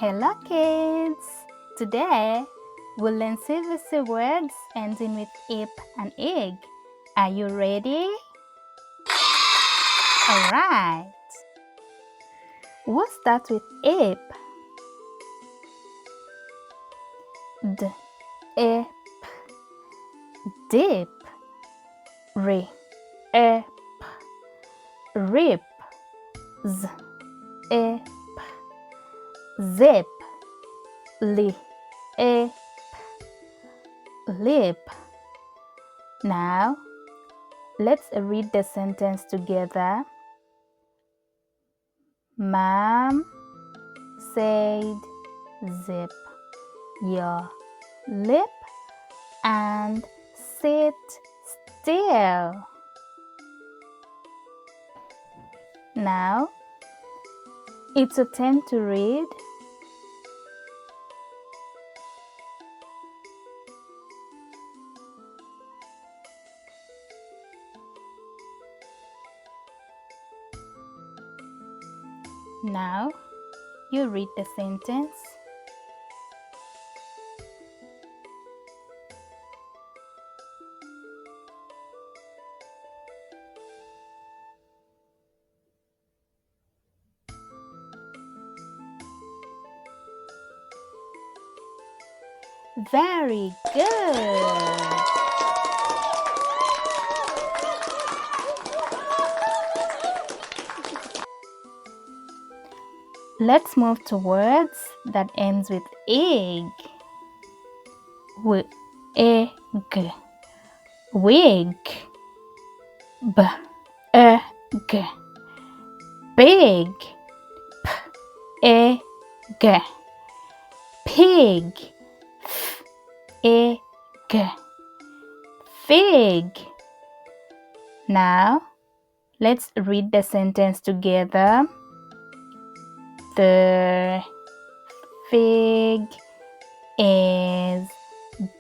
Hello kids! Today we'll learn CVC words ending with ape and egg. Are you ready? Alright! We'll start with ape. Ape. Dip. Ape. Rip. Ape. Zip. Ape. Lip. Now, let's read the sentence together. Mom said zip your lip and sit still. Now, it's a turn to read. Now, you read the sentence. Very good. Let's move to words that ends with egg. Egg. Wig. Egg. Big. Egg. Pig. Egg. Fig. Now, let's read the sentence together. The fig is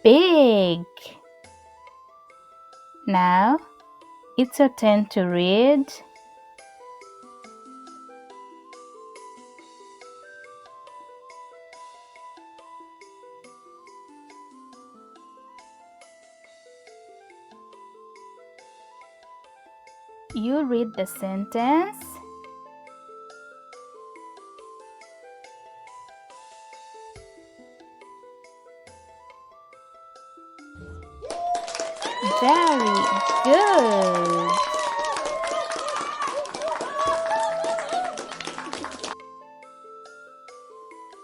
big. Now, it's your turn to read. You read the sentence. Very good.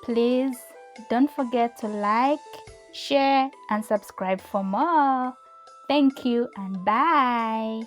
Please don't forget to like, share, and subscribe for more. Thank you and bye.